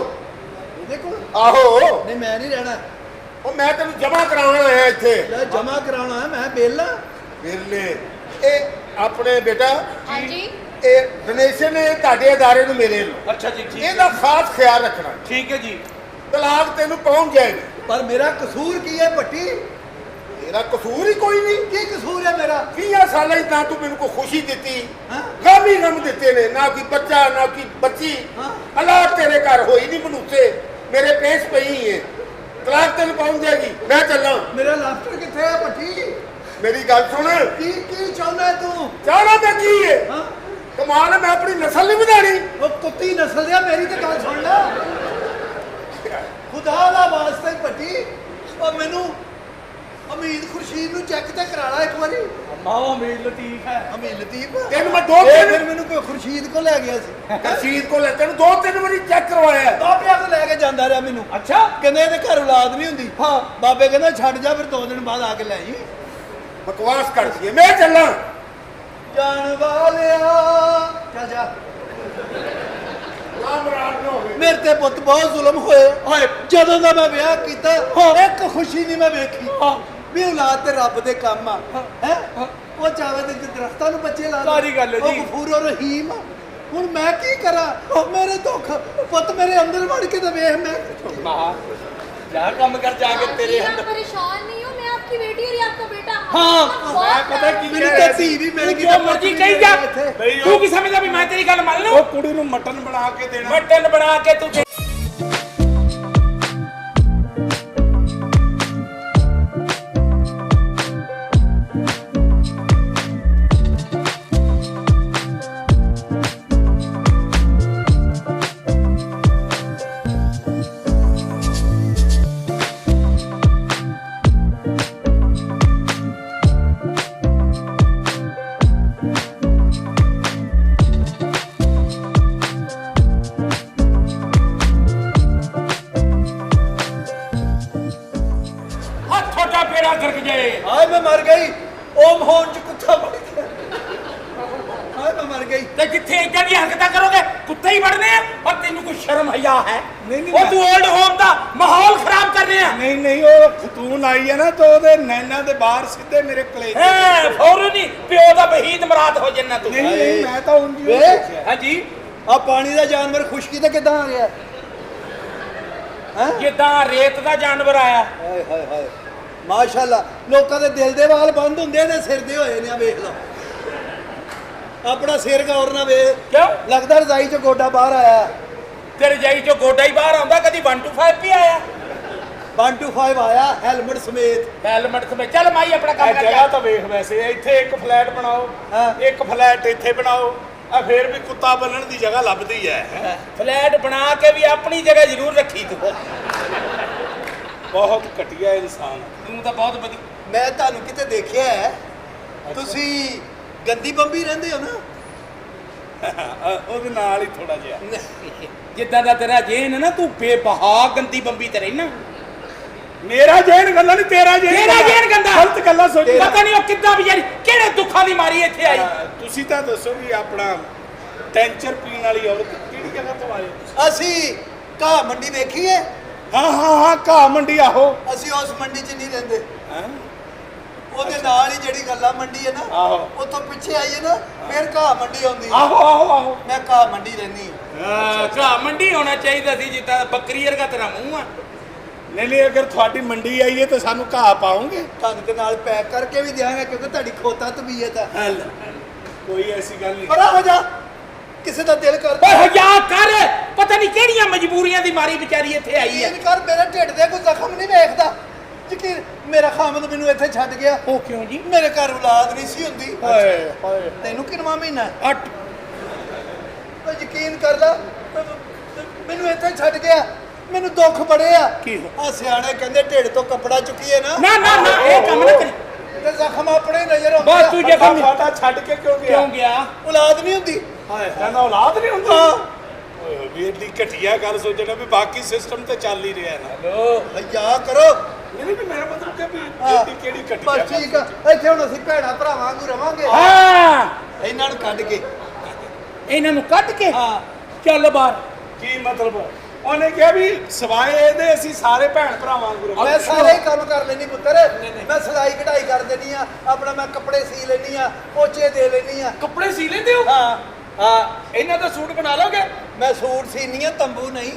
S1: ਦੇਖੋ
S8: ਆਹੋ
S1: ਨਹੀਂ ਮੈਂ ਨਹੀਂ ਰਹਿਣਾ
S8: ਉਹ ਮੈਂ ਤੈਨੂੰ ਜਮਾ ਕਰਾਉਣ ਆਇਆ ਇੱਥੇ
S1: ਲੈ ਜਮਾ ਕਰਾਉਣਾ ਹੈ ਮੈਂ ਬੇਲਾ
S8: ਵਿਰਲੇ ਇਹ ਆਪਣੇ ਬੇਟਾ
S3: ਹਾਂਜੀ
S8: ਇਹ ਡੋਨੇਸ਼ਨ ਹੈ ਤੁਹਾਡੇ ਅਦਾਰੇ ਨੂੰ ਮੇਰੇ ਨੂੰ
S5: ਅੱਛਾ ਜੀ
S8: ਇਹਦਾ ਖਾਸ ਖਿਆਲ ਰੱਖਣਾ
S5: ਠੀਕ ਹੈ ਜੀ
S8: ਤਲਾਕ ਤੈਨੂੰ ਪਹੁੰਚ ਜਾਏਗੀ
S1: ਪਰ ਮੇਰਾ ਕਸੂਰ ਕੀ ਹੈ ਭੱਟੀ
S8: ਤੇਰਾ ਕਸੂਰ ਹੀ ਕੋਈ ਨਹੀਂ
S1: ਕੀ ਕਸੂਰ ਹੈ ਮੇਰਾ
S8: 20 ਸਾਲਾਂ ਹੀ ਤਾਂ ਤੂੰ ਮੈਨੂੰ ਕੋਈ ਖੁਸ਼ੀ ਦਿੱਤੀ
S1: ਹਾਂ
S8: ਗਮ ਹੀ ਗਮ ਦਿੱਤੇ ਨੇ ਨਾ ਕੋਈ ਬੱਚਾ ਨਾ ਕੋਈ ਬੱਚੀ
S1: ਹਾਂ।
S8: ਅੱਲਾਹ ਤੇਰੇ ਘਰ ਹੋਈ ਨਹੀਂ ਮਨੂਸੇ ਮੇਰੇ ਪੇਸ਼ ਪਈ ਹੈ ਤਲਾਕ ਤੈਨੂੰ ਪਹੁੰਚ ਜਾਏਗੀ ਮੈਂ ਚੱਲਾਂ
S1: ਮੇਰਾ ਲਾਫਟਰ ਕਿੱਥੇ ਹੈ ਭੱਟੀ
S8: ਮੇਰੀ ਗੱਲ ਸੁਣ
S1: ਕੀ ਚਾਹੁੰਦਾ ਹੈ ਤੂੰ
S8: ਚਾਹਣਾ ਮੈਂ ਕੀ ਹੈ
S1: ਹਾਂ
S8: ਕਮਾਲ ਹੈ ਮੈਂ ਆਪਣੀ ਨਸਲ ਨਹੀਂ ਵਧਾਣੀ
S1: ਉਹ ਕੁੱਤੀ ਨਸਲ ਦਿਆ ਮੇਰੀ ਤੇ ਗੱਲ ਸੁਣ ਲੈ ਖੁਦਾ ਦਾ ਵਾਸਤੇ ਭੱਟੀ ਉਹ ਮੈਨੂੰ
S2: ਅਮੀਰ ਖੁਰਸ਼ੀਦ ਨੂੰ ਚੈੱਕ ਤੇ ਕਰਾ ਲਾ ਇੱਕ ਵਾਰੀ
S5: ਮਾਓ ਅਮੀਰ ਲਤੀਫ ਹੈ।
S2: ਅਮੀਰ ਲਤੀਫ
S8: ਤੈਨੂੰ ਮੈਂ ਦੋ
S2: ਇਹ
S8: ਤਿੰਨ
S2: ਫਿਰ ਮੈਨੂੰ ਕੋਈ ਖੁਰਸ਼ੀਦ ਕੋ ਲੈ ਗਿਆ ਸੀ
S8: ਰਸ਼ੀਦ ਕੋਲ ਤੈਨੂੰ ਦੋ ਤਿੰਨ ਵਾਰੀ ਚੈੱਕ ਕਰਵਾਇਆ ਹੈ।
S2: ਬਾਬਿਆਂ ਕੋ ਲੈ ਕੇ ਜਾਂਦਾ ਰਿਹਾ ਮੈਨੂੰ
S5: ਅੱਛਾ
S2: ਕਹਿੰਦੇ ਇਹਦੇ ਘਰ ਔਲਾਦ ਨਹੀਂ ਹੁੰਦੀ ਹਾਂ ਬਾਬੇ ਕਹਿੰਦਾ ਛੱਡ ਜਾ ਫਿਰ 2 ਦਿਨ ਬਾਅਦ ਆ ਕੇ ਲੈ ਆਈ
S8: ਬਕਵਾਸ ਕਰਦੀ ਹੈ ਮੈਂ ਚੱਲਾਂ
S2: ਜਾਣ ਵਾਲਿਆ ਚੱਲ ਜਾ
S8: ਰਾਮ ਰਾਮ ਨਾ ਹੋਵੇ
S2: ਮੇਰੇ ਤੇ ਪੁੱਤ ਬਹੁਤ ਜ਼ੁਲਮ ਹੋਏ ਜਦੋਂ ਦਾ ਮੈਂ ਵਿਆਹ ਕੀਤਾ ਇੱਕ ਖੁਸ਼ੀ ਨਹੀਂ ਮੈਂ ਵੇਖੀ ਵੀ ਔਲਾਦ ਤੇ ਰੱਬ ਦੇ ਕੰਮ ਆ ਹੈ ਉਹ ਚਾਵੇ ਤੇ ਦਰਖਤਾਂ ਨੂੰ ਬੱਚੇ ਲਾ
S5: ਸਾਰੀ ਗੱਲ ਹੈ ਜੀ।
S2: ਉਹ ਗਫੂਰ ਔਰ ਰਹੀਮ ਆ। ਹੁਣ ਮੈਂ ਕੀ ਕਰਾਂ ਮੇਰੇ ਦੁੱਖ ਪੁੱਤ ਮੇਰੇ ਅੰਦਰ ਵੜ ਕੇ ਤਾਂ ਵੇਖ ਮੈਂ
S5: ਮਾਂ ਜਾ ਕੰਮ ਕਰ ਜਾ ਕੇ ਤੇਰੇ
S6: आप
S5: ਅੰਦਰ
S6: परेशान नहीं हो मैं आपकी बेटी और ये आपका बेटा
S5: हाँ,
S6: मैं
S5: पता की
S2: ਮੈਨੂੰ ਤਾਂ ਧੀ ਵੀ ਮਿਲ ਗਈ
S9: ਜੋ ਮਰਜੀ ਕਹੀ ਜਾ
S2: ਇੱਥੇ।
S9: ਤੂੰ ਕੀ ਸਮਝਦਾ ਵੀ ਮੈਂ ਤੇਰੀ ਗੱਲ ਮੰਨ ਲਵਾਂ
S8: ਉਹ ਕੁੜੀ ਨੂੰ ਮਟਨ ਬਣਾ ਕੇ ਦੇਣਾ
S9: ਮਟਨ ਬਣਾ ਕੇ ਤੂੰ ਹੱਥ ਛੋਟਾ ਫੇਰਾ ਗਰਕ ਜਾਏ
S2: ਹਾਏ ਮੈਂ ਮਰ ਗਈ ਉਹ ਮੋਹਨ ਚ ਕੁੱਤਾ ਵੜ ਗਿਆ ਹਾਏ ਮੈਂ ਮਰ ਗਈ
S9: ਤੇ ਜਿੱਥੇ ਇਦਾਂ ਦੀ ਹਰਕਤਾਂ ਕਰੋਗੇ ਕੁੱਤੇ ਹੀ ਵੜਨੇ ਆ ਔਰ ਤੈਨੂੰ ਕੋਈ ਸ਼ਰਮ ਹਯਾ ਹੈ
S8: ਨਹੀਂ,
S9: ਉਹ ਤੂੰ 올ਡ ਹੋਮ ਦਾ ਮਾਹੌਲ ਖਰਾਬ ਕਰ ਰਿਹਾ
S8: ਨਹੀਂ ਨਹੀਂ ਉਹ ਖਤੂਨ ਆਈ ਹੈ ਨਾ ਤਾਂ ਉਹਦੇ ਨੈਣਾ ਦੇ ਬਾਹਰ ਸਿੱਧੇ ਮੇਰੇ ਕਲੇਜੇ
S9: ਹੈ ਫੌਰਨ ਹੀ ਪਿਓ ਦਾ ਬਹੀਦ ਮਰਾਤ ਹੋ ਜੰਨਾ ਤੂੰ
S8: ਨਹੀਂ ਨਹੀਂ ਮੈਂ ਤਾਂ ਉਂਝ ਹੀ
S2: ਵੇ।
S8: ਦੇਖਿਆ।
S9: ਹਾਂਜੀ
S2: ਆ ਪਾਣੀ ਦਾ ਜਾਨਵਰ ਖੁਸ਼ਕੀ ਤੇ ਕਿੱਦਾਂ ਆ ਗਿਆ ਹੈ
S9: ਜਿੱਦਾਂ ਰੇਤ ਦਾ ਜਾਨਵਰ ਆਇਆ
S2: ਹਾਏ ਹਾਏ ਹਾਏ ਮਾਸ਼ਾਅੱਲਾ ਲੋਕਾਂ ਦੇ ਦਿਲ ਦੇ ਵਾਲ ਬੰਦ ਹੁੰਦੇ ਨੇ ਸਿਰ ਦੇ ਹੋਏ ਨੇ ਆ ਵੇਖ ਲਓ ਆਪਣਾ ਸਿਰ ਗੌਰ ਨਾ ਵੇਖ
S9: ਕਿਉਂ
S2: ਲੱਗਦਾ ਰਜ਼ਾਈ ਚ ਗੋਡਾ ਬਾਹਰ ਆਇਆ
S9: ਤੇ ਰਜਾਈ ਚੋਂ ਗੋਡਾ ਹੀ ਬਾਹਰ ਆਉਂਦਾ ਕਦੀ 1 to 5 ਵੀ ਆਇਆ
S2: 1 to 5 ਆਇਆ ਹੈਲਮਟ ਸਮੇਤ
S9: ਹੈਲਮਟ ਸਮੇਂ ਚੱਲ ਮਾਈ ਆਪਣਾ ਕੰਮ
S8: ਇਹ
S9: ਕਰ
S8: ਜਗ੍ਹਾ
S9: ਜਾ
S8: ਤਾਂ ਵੇਖ ਵੈਸੇ ਇੱਥੇ ਇੱਕ ਫਲੈਟ ਬਣਾਓ
S2: ਹਾਂ।
S8: ਇੱਕ ਫਲੈਟ ਇੱਥੇ ਬਣਾਓ ਆ ਫੇਰ ਵੀ ਕੁੱਤਾ ਬੰਨਣ ਦੀ ਜਗ੍ਹਾ ਲੱਭਦੀ ਹੈ
S9: ਫਲੈਟ ਬਣਾ ਕੇ ਵੀ ਆਪਣੀ ਜਗ੍ਹਾ ਜ਼ਰੂਰ ਰੱਖੀ ਤੂੰ
S8: ਬਹੁਤ ਘਟੀਆ ਇਨਸਾਨ
S9: ਤੂੰ ਤਾਂ ਬਹੁਤ ਵਧੀਆ
S2: ਮੈਂ ਤੁਹਾਨੂੰ ਕਿਤੇ ਦੇਖਿਆ ਹੈ ਤੁਸੀਂ ਗੰਦੀ ਬੰਬੀ ਰਹਿੰਦੇ ਹੋ ਨਾ
S8: ਉਹਦੇ ਨਾਲ ਹੀ ਥੋੜਾ ਜਿਹਾ
S9: ਜਿੱਦਾਂ ਦਾ ਤੇਰਾ ਜੇਨ ਹੈ ਨਾ ਤੂੰ ਬੇਬਹਾ ਗੰਦੀ ਬੰਬੀ ਤੇ ਰਹਿਣਾ
S8: ਮੇਰਾ ਜੇਨ ਗੰਦਾ ਨਹੀਂ ਤੇਰਾ ਜੇਨ
S9: ਤੇਰਾ ਜੇਨ ਗੰਦਾ
S8: ਗਲਤ ਗੱਲਾਂ ਸੋਚ
S9: ਪਤਾ ਨਹੀਂ ਉਹ ਕਿੱਦਾਂ ਵਿਚਾਰੀ ਕਿਹੜੇ ਦੁੱਖਾਂ ਦੀ ਮਾਰੀ ਇੱਥੇ ਆਈ
S8: ਤੁਸੀਂ ਤਾਂ ਦੱਸੋ ਵੀ ਆਪਣਾ ਟੈਂਚਰ ਪੀਣ ਵਾਲੀ ਔਰਤ ਕਿਹੜੀ ਜਗ੍ਹਾ ਤੋਂ ਆਏ ਹੋ?
S2: ਅਸੀਂ ਘਾਹ ਮੰਡੀ ਵੇਖੀਏ
S8: ਹਾਂ ਘਾਹ ਮੰਡੀ ਆਹੋ
S2: ਅਸੀਂ ਉਸ ਮੰਡੀ 'ਚ ਨਹੀਂ ਰਹਿੰਦੇ
S8: ਹੈਂ?
S2: ਉਹਦੇ ਨਾਲ ਹੀ ਜਿਹੜੀ ਗੱਲਾ ਮੰਡੀ ਹੈ ਨਾ
S8: ਆਹੋ।
S2: ਉੱਥੋਂ ਪਿੱਛੇ ਆਈਏ ਨਾ ਫਿਰ ਘਾਹ ਮੰਡੀ ਆਉਂਦੀ ਹੈ।
S8: ਆਹੋ
S2: ਮੈਂ ਘਾਹ ਮੰਡੀ ਰਹਿੰਦੀ ਹਾਂ
S9: ਘਾਹ ਮੰਡੀ ਹੋਣਾ ਚਾਹੀਦਾ ਸੀ ਜਿੱਦਾਂ ਬੱਕਰੀ ਵਰਗਾ ਤੇਰਾ ਮੂੰਹ ਆ
S8: ਨਹੀਂ ਅਗਰ ਤੁਹਾਡੀ ਮੰਡੀ ਆਈਏ ਤਾਂ ਸਾਨੂੰ ਘਾਹ ਪਾਉਂਗੇ
S2: ਤੁਹਾਨੂੰ ਦੇ ਨਾਲ ਪੈਕ ਕਰਕੇ ਵੀ ਦਿਆਂਗੇ ਕਿਉਂਕਿ ਤੁਹਾਡੀ ਖੋਤਾ ਤਬੀਅਤ ਹੈ
S8: ਕੋਈ ਐਸੀ ਗੱਲ ਨਹੀਂ
S2: ਪਰਾਂ ਹੋ ਜਾ ਕਿਸੇ ਦਾ ਦਿਲ ਕਰਦਾ
S9: ਓਏ ਹਯਾ ਕਰ ਪਤਾ ਨਹੀਂ ਕਿਹੜੀਆਂ ਮਜਬੂਰੀਆਂ ਦੀ ਮਾਰੀ ਵਿਚਾਰੀ ਇੱਥੇ ਆਈ ਹੈ
S2: ਯਕੀਨ ਕਰ ਮੇਰੇ ਢਿੱਡ ਦੇ ਕੋਈ ਜ਼ਖਮ ਨਹੀਂ ਵੇਖਦਾ ਯਕੀਨ ਮੇਰਾ ਖਾਮਦ ਮੈਨੂੰ ਇੱਥੇ ਛੱਡ ਗਿਆ
S9: ਉਹ ਕਿਉਂ ਜੀ
S2: ਮੇਰੇ ਘਰ ਔਲਾਦ ਨਹੀਂ ਸੀ ਹੁੰਦੀ
S8: ਹਾਏ
S2: ਤੈਨੂੰ ਕਿੰਨਾ ਮਹੀਨਾ
S9: 8
S2: ਉਹ ਯਕੀਨ ਕਰ ਲਾ ਮੈਨੂੰ ਇੱਥੇ ਛੱਡ ਗਿਆ ਮੈਨੂੰ ਦੁੱਖ ਬੜੇ ਆ
S8: ਕੀ?
S2: ਆ ਸਿਆਣੇ ਕਹਿੰਦੇ ਢਿੱਡ ਤੋਂ ਕੱਪੜਾ ਚੁੱਕੀਏ ਨਾ
S9: ਨਾ ਇਹ ਕੰਮ ਨਾ ਕਰੀ
S2: ਤੇ ਜ਼ਖਮ ਆਪਣੇ ਹੀ ਨਜ਼ਰ ਆਉਂਦੇ
S9: ਬਸ
S2: ਆ।
S9: ਤੂੰ ਜ਼ਖਮ
S8: ਸਾਡਾ ਛੱਡ ਕੇ ਕਿਉਂ ਗਿਆ
S9: ਕਿਉਂ ਗਿਆ
S2: ਔਲਾਦ ਨਹੀਂ ਹੁੰਦੀ
S8: ਹਾਏ ਕਹਿੰਦਾ ਔਲਾਦ ਨਹੀਂ ਹੁੰਦੀ
S2: ਹਾਂ
S8: ਓਏ ਹੋਏ ਵੀ ਏਡੀ ਘਟੀਆ ਗੱਲ ਸੋਚਣਾ ਵੀ ਬਾਕੀ ਸਿਸਟਮ ਤੇ ਚੱਲ ਹੀ ਰਿਹਾ ਨਾ
S9: ਹਲੋ
S2: ਭਈਆ ਕਰੋ
S8: ਨਹੀਂ ਵੀ ਮੇਰਾ ਮਤਲਬ ਕਿ ਵੀ
S2: ਹਾਂ।
S8: ਏਡੀ ਕਿਹੜੀ ਘਟੀਆ
S2: ਬਸ ਠੀਕ ਆ ਇੱਥੇ ਹੁਣ ਅਸੀਂ ਭੈਣਾਂ ਭਰਾਵਾਂ ਵਾਂਗੂ ਰਵਾਂਗੇ
S9: ਹਾਂ
S2: ਇਹਨਾਂ ਨੂੰ ਕੱਢ ਕੇ
S9: ਇਹਨਾਂ ਨੂੰ ਕੱਢ ਕੇ
S2: ਹਾਂ
S9: ਚੱਲ ਬਾਹਰ
S8: ਕੀ ਮਤਲਬ ਉਹਨੇ ਕਿਹਾ ਵੀ ਸਵਾਏ ਇਹਦੇ ਅਸੀਂ ਸਾਰੇ ਭੈਣ ਭਰਾਵਾਂ ਵਾਂਗੂ
S2: ਮੈਂ ਸਾਰੇ ਹੀ ਕੰਮ ਕਰ ਲੈਣੀ ਪੁੱਤਰ ਮੈਂ ਸਿਲਾਈ ਕਢਾਈ ਕਰ ਦੇਣੀ ਆ ਆਪਣਾ ਮੈਂ ਕੱਪੜੇ ਸੀ ਲੈਣੀ ਆ ਪੋਚੇ ਦੇ ਲੈਣੀ ਆ
S5: ਕੱਪੜੇ ਸੀ ਲੈਂਦੇ ਹੋ
S2: ਹਾਂ
S5: ਹਾਂ ਇਹਨਾਂ ਦਾ ਸੂਟ ਬਣਾ ਲਓਗੇ
S2: ਮੈਂ ਸੂਟ ਸੀਨੀ ਆ ਤੰਬੂ ਨਹੀਂ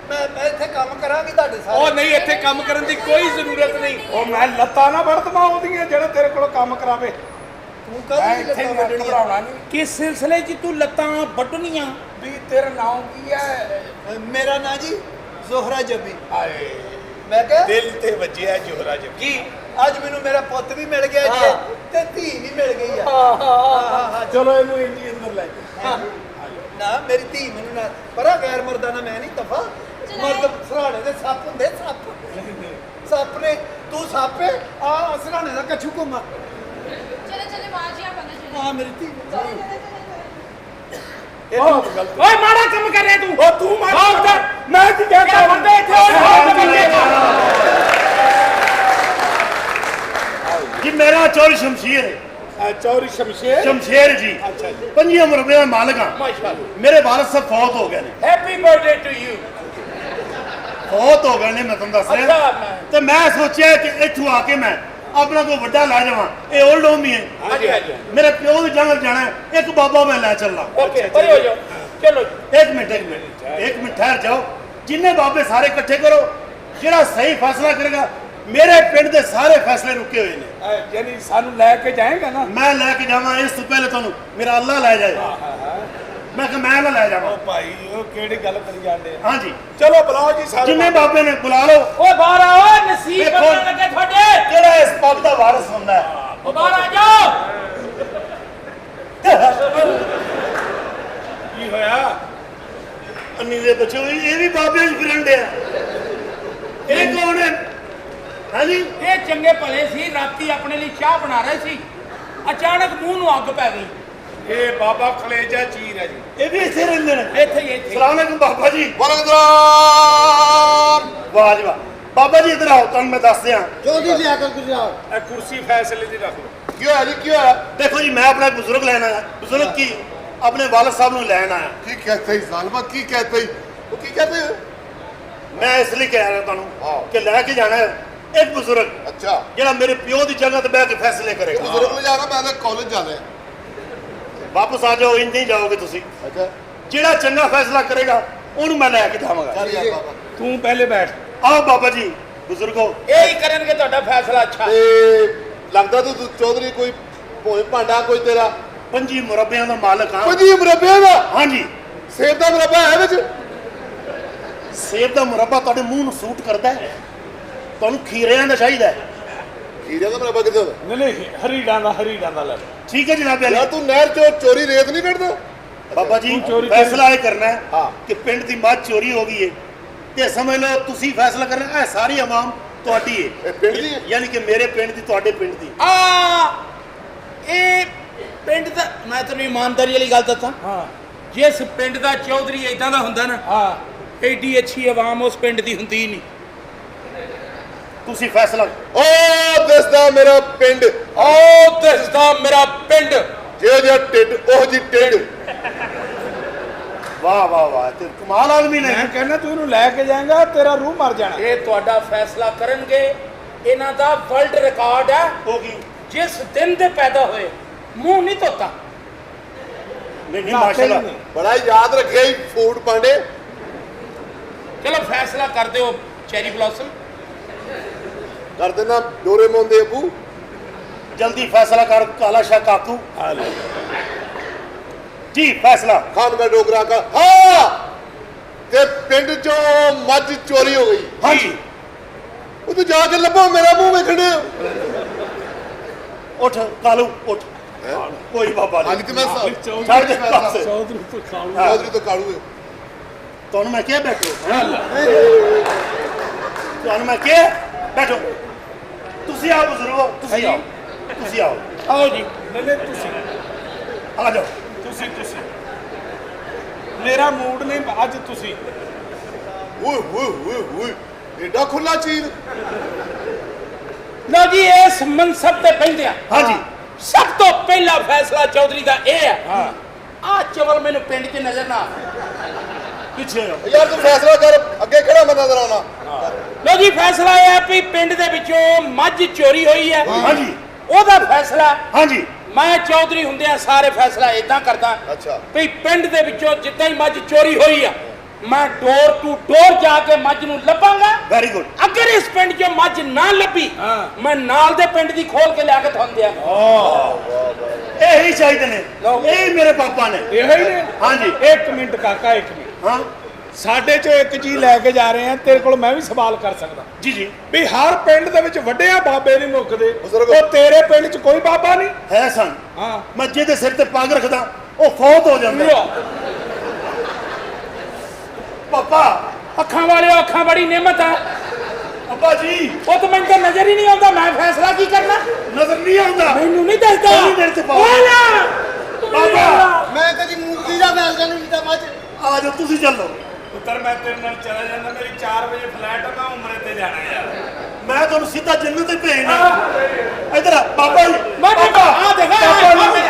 S2: ਮੈਂ ਇੱਥੇ ਕੰਮ ਕਰਾਂਗੀ ਤੁਹਾਡੇ ਸਾਰੇ
S5: ਉਹ ਨਹੀਂ ਇੱਥੇ ਕੰਮ ਕਰਨ ਦੀ ਕੋਈ ਜ਼ਰੂਰਤ ਨਹੀਂ
S8: ਉਹ ਮੈਂ ਲੱਤਾਂ ਨਾ ਵੜਦਮਾ ਉਹਦੀਆਂ ਜਿਹੜਾ ਤੇਰੇ ਕੋਲ ਕੰਮ ਕਰਾਵੇ
S2: ਤੂੰ
S8: ਮੈਂ
S2: ਕਾਹਦੀ
S8: ਇੱਥੇ
S2: ਲੱਤਾਂ
S8: ਹੀ
S2: ਵੱਢਣੀਆਂ
S8: ਘਬਰਾਉਣਾ ਨਹੀਂ
S9: ਕਿਸ ਸਿਲਸਿਲੇ 'ਚ ਤੂੰ ਲੱਤਾਂ ਵੱਢਣੀਆਂ
S8: ਵੀ ਤੇਰਾ ਨਾਮ ਕੀ ਹੈ
S2: ਮੇਰਾ ਨਾਂ ਜੀ ਜ਼ੋਹਰਾ ਜੱਬੀ
S8: ਹਾਏ
S2: ਮੈਂ ਕਿਹਾ
S8: ਦਿਲ ਤੇ ਵੱਜਿਆ ਜੋਹਰਾ ਜੀ
S5: ਕੀ
S2: ਅੱਜ ਮੈਨੂੰ ਮੇਰਾ ਪੁੱਤ ਵੀ ਮਿਲ ਗਿਆ ਜੀ
S5: ਹਾਂ।
S2: ਤੇ ਧੀ ਵੀ ਮਿਲ ਗਈ ਆ ਹਾਂ
S8: ਚਲੋ ਇਹਨੂੰ ਇੰਜੀ ਅੰਦਰ ਲੈ ਜਾ
S2: ਨਾ ਮੇਰੀ ਧੀ ਮੈਨੂੰ ਨਾ ਪਰਾ ਗੈਰ ਮਰਦਾਨਾ ਮੈਂ ਨਹੀਂ ਤਫਾ ਮਰਦ ਸਰਾਣੇ ਦੇ ਸੱਪ ਹੁੰਦੇ ਸੱਪ ਨੇ ਤੂੰ ਸਾਪੇ ਆ ਸਰਾਣੇ ਦਾ ਕੱਛੂ ਘੁੰਮਾ
S6: ਚਲੇ ਚਲੇ ਬਾਜੀ ਆ ਬੰਦੇ ਚਲੇ
S2: ਆ ਮੇਰੀ ਧੀ
S9: ਓਏ ਮਾੜਾ ਕੰਮ ਕਰ ਰਿਹਾ ਤੂੰ
S2: ਉਹ ਤੂੰ ਮਾਰ
S9: ਮੈਂ ਕੀ ਕਹਿਤਾ ਬੰਦੇ
S8: ਜੀ ਮੇਰਾ ਚੌਰੀ ਸ਼ਮਸ਼ੀਰ ਹੈ
S2: ਚੌਰੀ ਸ਼ਮਸ਼ੇਰ
S8: ਸ਼ਮਸ਼ੇਰ ਜੀ
S2: ਅੱਛਾ ਜੀ
S8: 5 ਉਮਰ ਦਾ ਮਾਲਕ ਹਾਂ
S9: ਮਾਸ਼ਾਅੱਲਾ
S8: ਮੇਰੇ ਵਾਲਦ ਸਾਹਿਬ ਫੌਤ ਹੋ ਗਏ ਨੇ
S9: ਹੈਪੀ ਬਰਥਡੇ ਟੂ ਯੂ
S8: ਫੌਤ ਹੋ ਗਏ ਨੇ ਮੈਂ ਤੁਹਾਨੂੰ ਦੱਸ ਰਿਹਾ
S9: ਅੱਛਾ
S8: ਤੇ ਮੈਂ ਸੋਚਿਆ ਕਿ ਇੱਥੋਂ ਆ ਕੇ ਮੈਂ ਆਪਣਾ ਕੋਈ ਵੱਡਾ ਲੈ ਜਾਵਾਂ ਇਹ 올ਡ ਹੋਮ ਹੀ ਹੈ
S9: ਹਾਂਜੀ ਹਾਂਜੀ
S8: ਮੇਰੇ ਪਿਓ ਦੇ ਜੰਗਲ ਜਾਣਾ ਹੈ, ਇੱਕ ਬਾਬਾ ਮੈਂ ਲੈ ਚੱਲਾਂ
S9: ਓਕੇ ਪਰੇ ਹੋ ਜਾਓ ਚਲੋ
S8: ਇੱਕ ਮਿੰਟ ਠਹਿਰ ਜਾਓ ਜਿੰਨੇ ਬਾਬੇ ਸਾਰੇ ਇਕੱਠੇ ਕਰੋ ਜਿਹੜਾ ਸਹੀ ਫੈਸਲਾ ਕਰੇਗਾ ਮੇਰੇ ਪਿੰਡ ਦੇ ਸਾਰੇ ਫੈਸਲੇ ਰੁਕੇ ਹੋਏ ਨੇ
S2: ਯਾਨੀ ਸਾਨੂੰ ਲੈ ਕੇ ਜਾਏਗਾ ਨਾ
S8: ਮੈਂ ਲੈ ਕੇ ਜਾਵਾਂ ਇਸ ਤੋਂ ਪਹਿਲੇ ਤੁਹਾਨੂੰ ਮੇਰਾ ਅੱਲਾ ਲੈ ਜਾਏ ਮੈਂ ਕਿ ਮੈਂ ਨਾ ਲੈ ਜਾਵਾਂ
S2: ਉਹ ਭਾਈ ਉਹ ਕਿਹੜੀ ਗੱਲ ਕਰੀ ਜਾਂਦੇ ਆ
S8: ਹਾਂਜੀ
S2: ਚਲੋ ਬੁਲਾਓ ਜੀ ਸਾਰੇ
S8: ਜਿੰਨੇ ਬਾਬੇ ਨੇ ਬੁਲਾ ਲਓ
S9: ਓਏ ਬਾਹਰ ਆਓ ਨਸੀਬ
S8: ਵੇਖੋ।
S9: ਬਦਲਣ ਲੱਗੇ ਤੁਹਾਡੇ
S8: ਕਿਹੜਾ ਇਸ ਪੱਗ ਦਾ ਵਾਰਿਸ ਹੁੰਦਾ ਹੈ
S9: ਉਹ ਬਾਹਰ ਆ ਜਾਓ
S2: ਕੀ ਹੋਇਆ
S8: ਅੰਨੀ ਦੇ ਬੱਚੇ ਇਹ ਵੀ ਬਾਬਿਆਂ ਦੀ ਫਰੈਂਡ ਆ ਇਹ ਕੌਣ ਹੈ ਹਾਂਜੀ
S9: ਇਹ ਚੰਗੇ ਭਲੇ ਸੀ ਰਾਤੀ ਆਪਣੇ ਲਈ ਚਾਹ ਬਣਾ ਰਹੇ ਸੀ ਅਚਾਨਕ ਮੂੰਹ ਨੂੰ ਅੱਗ ਪੈ ਗਈ
S2: ਇਹ ਬਾਬਾ ਖਲੇਜਾ ਚੀਰ ਹੈ ਜੀ
S8: ਇਹ ਵੀ ਇੱਥੇ ਰਹਿੰਦੇ ਨੇ
S9: ਇੱਥੇ ਹੀ ਇੱਥੇ
S8: ਸਲਾਮ ਅਲੈਕੁਮ ਬਾਬਾ ਜੀ
S7: ਵਲਗਰਾਮ
S8: ਵਾਹ ਜੀ ਵਾਹ ਬਾਬਾ ਜੀ ਇੱਧਰ ਆਓ ਤੁਹਾਨੂੰ ਮੈਂ ਦੱਸ ਦਿਆਂ
S7: ਜਲਦੀ ਲਿਆ ਕਰ ਗੁਜਰਾਤ
S2: ਇਹ ਕੁਰਸੀ ਫੈਸਲੇ ਦੀ ਰੱਖ ਲਓ
S7: ਕੀ ਹੋਇਆ ਜੀ ਕੀ ਹੋਇਆ
S8: ਦੇਖੋ ਜੀ ਮੈਂ ਆਪਣਾ ਬਜ਼ੁਰਗ ਲੈਣ ਆਇਆ ਬਜ਼ੁਰਗ ਕੀ ਆਪਣੇ ਵਾਲਦ ਸਾਹਿਬ ਨੂੰ ਲੈਣ ਆਇਆ
S7: ਕੀ ਕਹਤੇ ਜ਼ਾਲਮਾ ਕੀ ਕਹਤੇ ਉਹ ਕੀ ਕਹਤੇ
S8: ਮੈਂ ਇਸ ਲਈ ਕਹਿ ਰਿਹਾ ਤੁਹਾਨੂੰ
S7: ਹਾਂ।
S8: ਕਿ ਲੈ ਕੇ ਜਾਣਾ ਹੈ ਇੱਕ ਬਜ਼ੁਰਗ
S7: ਅੱਛਾ
S8: ਜਿਹੜਾ ਮੇਰੇ ਪਿਓ ਦੀ ਜਗ੍ਹਾ ਤੇ ਬਹਿ ਕੇ ਫੈਸਲੇ ਕਰੇਗਾ
S7: ਬਜ਼ੁਰਗ ਨੂੰ ਜਾਣਾ ਮੈਂ ਤਾਂ ਕਾਲਜ ਜਾਣਾ ਹੈ
S8: ਵਾਪਸ ਆ ਜਾਓ ਇੰਜ ਨਹੀਂ ਜਾਓਗੇ ਤੁਸੀਂ
S7: ਅੱਛਾ
S8: ਜਿਹੜਾ ਚੰਗਾ ਫੈਸਲਾ ਕਰੇਗਾ ਉਹਨੂੰ ਮੈਂ ਲੈ ਕੇ ਜਾਵਾਂਗਾ
S7: ਚੱਲ ਯਾਰ ਬਾਬਾ
S2: ਤੂੰ ਪਹਿਲੇ ਬੈਠ
S8: ਆਓ ਬਾਬਾ ਜੀ ਬਜ਼ੁਰਗੋ
S9: ਇਹ ਹੀ ਕਰਨਗੇ ਤੁਹਾਡਾ ਫੈਸਲਾ ਅੱਛਾ
S7: ਤੇ ਲੱਗਦਾ ਤੂੰ ਚੌਧਰੀ ਕੋਈ ਭੋਏ ਭਾਂਡਾ ਕੋਈ ਤੇਰਾ
S8: 5 ਮੁਰੱਬਿਆਂ ਦਾ ਮਾਲਕ ਹਾਂ
S7: 5 ਮੁਰੱਬੇ ਦਾ
S8: ਹਾਂਜੀ
S7: ਸੇਬ ਦਾ ਮੁਰੱਬਾ ਹੈ ਵਿੱਚ
S8: ਸੇਬ ਦਾ ਮੁਰੱਬਾ ਤੁਹਾਡੇ ਮੂੰਹ ਨੂੰ ਸੂਟ ਕਰਦਾ ਹੈ ਤੁਹਾਨੂੰ ਖੀਰਿਆਂ ਦਾ ਚਾਹੀਦਾ ਹੈ
S7: ਖੀਰੇ ਦਾ ਮੁਰੱਬਾ ਕਿੱਥੇ ਹੁੰਦਾ
S2: ਨਹੀਂ ਨਹੀਂ ਹਰੀਡਾਂ ਦਾ ਲੈ ਲਓ
S8: ਠੀਕ ਹੈ ਜਨਾਬ ਅਲੀ
S7: ਯਾਰ ਤੂੰ ਨਹਿਰ ਚੋਂ ਚੋਰੀ ਰੇਤ ਨਹੀਂ ਕੱਢਦਾ
S8: ਬਾਬਾ ਜੀ
S2: ਤੂੰ ਚੋਰੀ
S8: ਫੈਸਲਾ ਇਹ ਕਰਨਾ ਹੈ
S7: ਹਾਂ।
S8: ਕਿ ਪਿੰਡ ਦੀ ਮੱਝ ਚੋਰੀ ਹੋ ਗਈ ਹੈ ਤੇ ਸਮਝ ਲਓ ਤੁਸੀਂ ਫੈਸਲਾ ਕਰਨਾ ਇਹ ਸਾਰੀ ਆਵਾਮ ਤੁਹਾਡੀ ਹੈ
S7: ਇਹ ਪਿੰਡ ਦੀ ਹੈ?
S8: ਯਾਨੀ ਕਿ ਮੇਰੇ ਪਿੰਡ ਦੀ ਤੁਹਾਡੇ ਪਿੰਡ ਦੀ
S9: ਆ ਇਹ ਪਿੰਡ ਦਾ ਮੈਂ ਤੈਨੂੰ ਇਮਾਨਦਾਰੀ ਵਾਲੀ ਗੱਲ ਦੱਸਾਂ
S2: ਹਾਂ
S9: ਜਿਸ ਪਿੰਡ ਦਾ ਚੌਧਰੀ ਇਦਾਂ ਦਾ ਹੁੰਦਾ ਨਾ
S2: ਹਾਂ
S9: ਐਡੀ ਅੱਛੀ ਆਵਾਮ ਉਸ ਪਿੰਡ ਦੀ ਹੁੰਦੀ ਨਹੀਂ
S8: ਤੁਸੀਂ ਫੈਸਲਾ
S7: ਓ ਦਿਸਦਾ ਮੇਰਾ ਪਿੰਡ
S9: ਓ ਦਿਸਦਾ ਮੇਰਾ ਪਿੰਡ
S7: ਜਿਹੋ ਜਿਹਾ ਢਿੱਡ ਉਹ ਜੀ ਢਿੱਡ
S8: ਵਾਹ ਵਾਹ ਵਾਹ ਤੇ ਕਮਾਲ ਆਦਮੀ ਨੇ
S2: ਮੈਂ ਕਹਿੰਦਾ ਤੂੰ ਇਹਨੂੰ ਲੈ ਕੇ ਜਾਏਗਾ ਤੇਰਾ ਰੂਹ ਮਰ ਜਾਣਾ
S9: ਇਹ ਤੁਹਾਡਾ ਫੈਸਲਾ ਕਰਨਗੇ ਇਹਨਾਂ ਦਾ ਵਰਲਡ ਰਿਕਾਰਡ ਹੈ
S8: ਹੋ ਗਈ
S9: ਜਿਸ ਦਿਨ ਦੇ ਪੈਦਾ ਹੋਏ ਮੂੰਹ ਨਹੀਂ ਧੋਤਾ
S8: ਨਹੀਂ ਮਾਸ਼ਾਅੱਲਾ
S7: ਬੜਾ ਯਾਦ ਰੱਖਿਆ ਹੀ ਫੂਡ ਪਾਂਡੇ
S9: ਚਲੋ ਫੈਸਲਾ ਕਰ ਦਿਓ ਚੈਰੀ ਬਲੌਸਮ
S7: ਕਰ ਦੇਣਾ ਡੋਰੇਮੋਨ ਦੇ ਅੱਬੂ
S8: ਜਲਦੀ ਫੈਸਲਾ ਕਰ ਕਾਲਾ ਸ਼ਾਹ ਕਾਕੂ ਜੀ ਫੈਸਲਾ
S7: ਖਾਨ ਦਾ ਡੋਗਰਾ ਕਾ ਹਾਂ ਤੇ ਪਿੰਡ ਚੋਂ ਮੱਝ ਚੋਰੀ ਹੋ ਗਈ
S8: ਹਾਂਜੀ
S7: ਉਹ ਤੂੰ ਜਾ ਕੇ ਲੱਭੋ ਮੇਰਾ ਮੂੰਹ ਵੇਖਣੇ
S8: ਉੱਠ ਕਾਲੂ ਉੱਠ ਕੋਈ ਬਾਬਾ
S7: ਅੱਜ
S8: ਨਹੀਂ
S7: ਕਿ ਮੈਂ
S8: ਛੱਡ ਦੇ ਪਾਸੇ।
S2: ਚੌਧਰੀ ਤੋਂ ਖਾਲੂ
S7: ਚੌਧਰੀ ਤੋਂ ਕਾਲੂ ਹੈ
S8: ਤੁਹਾਨੂੰ ਮੈਂ ਕਿਹਾ ਬੈਠੋ ਤੁਹਾਨੂੰ ਮੈਂ ਕਿਹਾ ਬੈਠੋ ਤੁਸੀਂ ਆਓ ਬਜ਼ੁਰਗੋ ਤੁਸੀਂ ਆਓ ਤੁਸੀਂ ਆਓ
S9: ਆਓ ਜੀ
S2: ਨਹੀਂ ਤੁਸੀਂ
S8: ਆ ਜਾਓ
S2: ਤੁਸੀਂ ਮੇਰਾ ਮੂਡ ਨਹੀਂ ਅੱਜ ਤੁਸੀਂ
S7: ਓਏ ਓਏ ਓਏ ਓਏ ਏਡਾ ਖੁੱਲਾ ਚੀਜ਼
S9: ਲਓ ਜੀ ਇਸ ਮਨਸਬ ਤੇ ਬੈਠਿਆ
S8: ਹਾਂਜੀ
S9: ਸਭ ਤੋਂ ਪਹਿਲਾ ਫੈਸਲਾ ਚੌਧਰੀ ਦਾ ਇਹ ਹੈ ਹਾਂ ਆ ਚਵਲ ਮੈਨੂੰ ਪਿੰਡ 'ਚ ਨਜ਼ਰ ਨਾ
S8: ਪਿੱਛੇ ਆਓ
S7: ਯਾਰ ਤੂੰ ਫੈਸਲਾ ਕਰ ਅੱਗੇ ਕਿਹੜਾ ਬੰਦਾ ਨਜ਼ਰ ਆਉਣਾ
S9: ਲਓ ਜੀ ਫੈਸਲਾ ਇਹ ਹੈ ਵੀ ਪਿੰਡ ਦੇ ਵਿੱਚੋਂ ਮੱਝ ਚੋਰੀ ਹੋਈ ਹੈ
S8: ਹਾਂਜੀ
S9: ਉਹਦਾ ਫੈਸਲਾ
S8: ਹਾਂਜੀ
S9: ਮੈਂ ਚੌਧਰੀ ਹੁੰਦਿਆਂ ਸਾਰੇ ਫੈਸਲਾ ਇਦਾਂ ਕਰਦਾ
S7: ਅੱਛਾ
S9: ਵੀ ਪਿੰਡ ਦੇ ਵਿੱਚੋਂ ਜਿੱਦਾਂ ਹੀ ਮੱਝ ਚੋਰੀ ਹੋਈ ਆ ਮੈਂ ਡੋਰ ਟੂ ਡੋਰ ਜਾ ਕੇ ਮੱਝ ਨੂੰ ਲੱਭਾਂਗਾ
S8: ਵੈਰੀ ਗੁੱਡ
S9: ਅਗਰ ਇਸ ਪਿੰਡ 'ਚੋਂ ਮੱਝ ਨਾ ਲੱਭੀ ਮੈਂ ਨਾਲ ਦੇ ਪਿੰਡ ਦੀ ਖੋਲ ਕੇ ਲਿਆ ਕੇ ਤੁਹਾਨੂੰ ਦਿਆਂਗਾ
S8: ਇਹੀ ਚਾਹੀਦੇ ਨੇ ਇਹ ਮੇਰੇ ਪਾਪਾ ਨੇ
S2: ਇਹੋ ਹੀ ਨੇ
S8: ਹਾਂਜੀ
S2: 1 ਮਿੰਟ ਕਾਕਾ 1 ਮਿੰਟ
S8: ਹਾਂ
S2: ਸਾਡੇ ਚੋਂ ਇੱਕ ਚੀਜ਼ ਲੈ ਕੇ ਜਾ ਰਹੇ ਆ ਤੇਰੇ ਕੋਲ ਮੈਂ ਵੀ ਸਵਾਲ ਕਰ ਸਕਦਾ
S8: ਜੀ ਜੀ
S2: ਵੀ ਹਰ ਪਿੰਡ ਦੇ ਵਿੱਚ ਵੱਡਿਆ ਬਾਬੇ ਨਹੀਂ ਮੁੱਕਦੇ
S7: ਬਜ਼ੁਰਗ।
S2: ਉਹ ਤੇਰੇ ਪਿੰਡ 'ਚ ਕੋਈ ਬਾਬਾ ਨਹੀਂ
S8: ਹੈ ਸਨ
S2: ਹਾਂ
S8: ਮੈਂ ਜਿਹਦੇ ਸਿਰ ਤੇ ਪੱਗ ਰੱਖਦਾ ਉਹ ਫੌਤ ਹੋ ਜਾਂਦਾ
S2: ਲਿਓ।
S8: ਪਾਪਾ
S9: ਅੱਖਾਂ ਵਾਲਿਓ ਅੱਖਾਂ ਬੜੀ ਨਿਮਤ ਆ
S8: ਅੱਬਾ ਜੀ
S9: ਉਹ ਤਾਂ ਮੈਨੂੰ ਤਾਂ ਨਜ਼ਰ ਹੀ ਨਹੀਂ
S8: ਨਹੀਂ ਆਉਂਦਾ
S9: ਮੈਨੂੰ ਨਹੀਂ ਦੱਸਦਾ
S8: ਤੈਨੂੰ ਮੇਰੇ ਤੇ ਪਾਓ। ਬਾਬਾ
S7: ਮੈਂ ਕਦੀ ਮੁਰਗੀ ਦਾ ਫੈਸਲਾ ਨਹੀਂ ਕੀਤਾ ਮੱਝ
S8: ਆ ਜਾਓ ਤੁਸੀਂ ਚੱਲੋ
S10: ਪੁੱਤਰ ਮੈਂ ਤੇਰੇ ਨਾਲ ਚਲਾ ਜਾਂਦਾ ਮੇਰੀ 4 ਵਜੇ ਫਲਾਈਟ ਆ ਮੈਂ ਉਮਰੇ ਤੇ ਜਾਣਾ ਯਾਰ
S8: ਮੈਂ ਤੁਹਾਨੂੰ ਸਿੱਧਾ ਜੰਨਤ ਤੇ ਭੇਜਣਾ ਇਧਰ ਬਾਬਾ ਜੀ
S9: ਮੈਂ
S8: ਬਾਬਾ
S9: ਆ ਦੇਖ
S8: ਬਾਬਾ